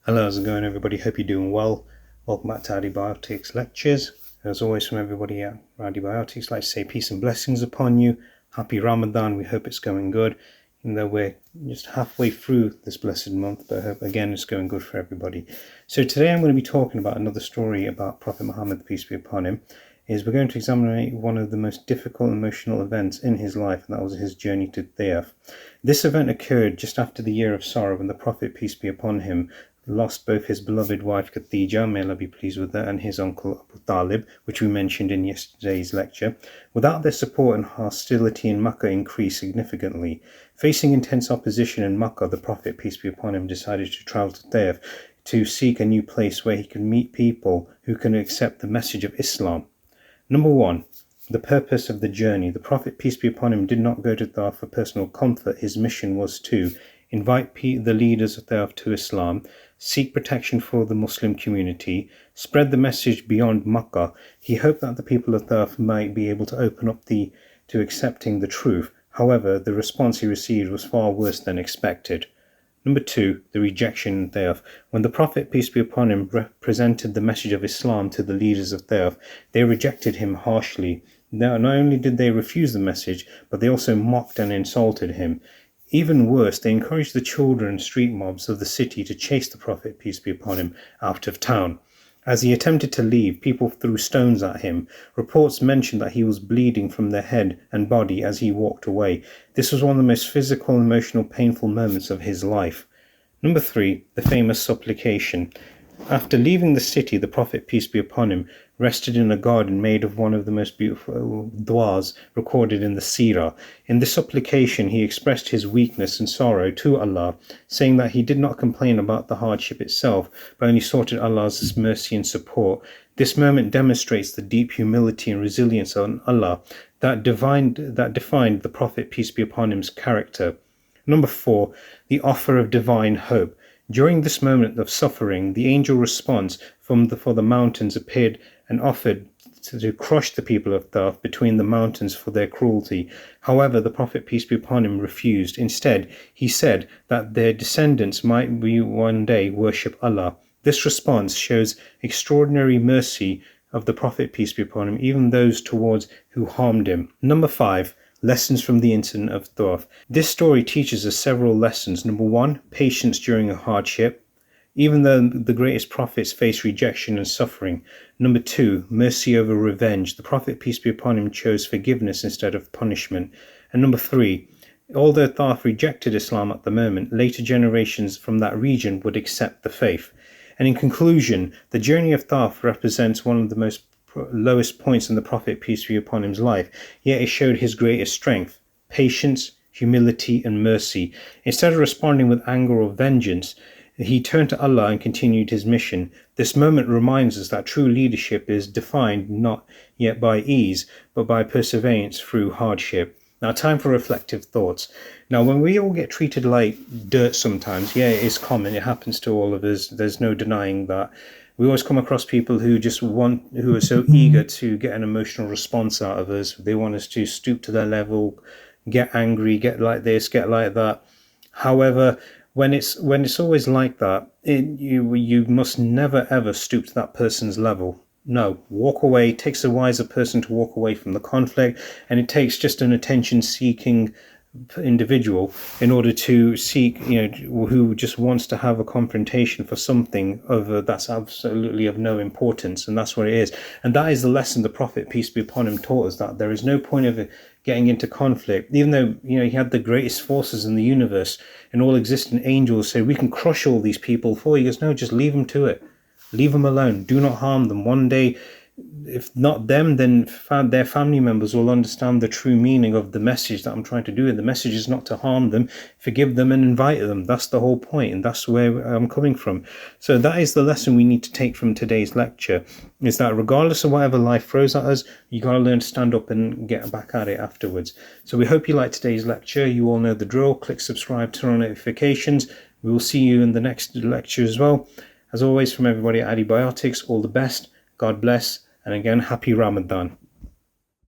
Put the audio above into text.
Hello, how's it going everybody? Hope you're doing well. Welcome back to AddiBiotics Lectures. As always from everybody at AddiBiotics, I'd like to say peace and blessings upon you. Happy Ramadan. We hope it's going good. Even though we're just halfway through this blessed month, but I hope again it's going good for everybody. So today I'm going to be talking about another story about Prophet Muhammad, peace be upon him. We're going to examine one of the most difficult emotional events in his life, and that was his journey to Taif. This event occurred just after the year of sorrow when the Prophet, peace be upon him, lost both his beloved wife Khadija, may Allah be pleased with her, and his uncle Abu Talib, which we mentioned in yesterday's lecture. Without their support, and hostility in Makkah increased significantly. Facing intense opposition in Makkah, the Prophet, peace be upon him, decided to travel to Taif to seek a new place where he could meet people who can accept the message of Islam. Number 1. The purpose of the journey. The Prophet, peace be upon him, did not go to Taif for personal comfort. His mission was to invite the leaders of Taif to Islam, seek protection for the Muslim community, spread the message beyond Makkah. He hoped that the people of Taif might be able to open up to accepting the truth. However, the response he received was far worse than expected. Number 2, the rejection in Taif. When the Prophet, peace be upon him, presented the message of Islam to the leaders of Taif, they rejected him harshly. Now, not only did they refuse the message, but they also mocked and insulted him. Even worse, they encouraged the children and street mobs of the city to chase the Prophet, peace be upon him, out of town. As he attempted to leave, people threw stones at him. Reports mentioned that he was bleeding from the head and body as he walked away. This was one of the most physical, emotional, painful moments of his life. Number 3, the famous supplication. After leaving the city, the Prophet, peace be upon him, rested in a garden made of one of the most beautiful du'as recorded in the Seerah. In this supplication, he expressed his weakness and sorrow to Allah, saying that he did not complain about the hardship itself, but only sought Allah's mercy and support. This moment demonstrates the deep humility and resilience on Allah that defined the Prophet, peace be upon him's character. Number 4, the offer of divine hope. During this moment of suffering, the angel response for the mountains appeared and offered to crush the people of Taif between the mountains for their cruelty. However, the Prophet, peace be upon him, refused. Instead, he said that their descendants might one day worship Allah. This response shows extraordinary mercy of the Prophet, peace be upon him, even those towards who harmed him. Number 5. Lessons from the incident of Taif. This story teaches us several lessons. Number 1, patience during a hardship, even though the greatest prophets face rejection and suffering. Number 2, mercy over revenge. The Prophet, peace be upon him, chose forgiveness instead of punishment. And number 3, although Taif rejected Islam at the moment, later generations from that region would accept the faith. And in conclusion, the journey of Taif represents one of the most lowest points in the Prophet, peace be upon him's life, yet it showed his greatest strength, patience, humility and mercy. Instead of responding with anger or vengeance, he turned to Allah and continued his mission. This moment reminds us that true leadership is defined not yet by ease, but by perseverance through hardship. Now, time for reflective thoughts. Now, when we all get treated like dirt sometimes, yeah, it is common, it happens to all of us, there's no denying that. We always come across people who are so eager to get an emotional response out of us. They want us to stoop to their level, get angry, get like this, get like that. However, when it's always like that, you must never ever stoop to that person's level. No, walk away. It takes a wiser person to walk away from the conflict, and it takes just an attention-seeking individual in order to seek, who just wants to have a confrontation for something that's absolutely of no importance, and that's what it is. And that is the lesson the Prophet, peace be upon him, taught us, that there is no point of getting into conflict, even though he had the greatest forces in the universe and all existent angels say we can crush all these people for you. He goes, no, just leave them to it, leave them alone, do not harm them. One day, if not them, then their family members will understand the true meaning of the message that I'm trying to do. And the message is not to harm them, forgive them and invite them. That's the whole point, and that's where I'm coming from. So that is the lesson we need to take from today's lecture, is that regardless of whatever life throws at us, you got to learn to stand up and get back at it afterwards. So we hope you liked today's lecture. You all know the drill. Click subscribe, turn on notifications. We will see you in the next lecture as well. As always, from everybody at AddiBiotics, all the best. God bless, and again, happy Ramadan.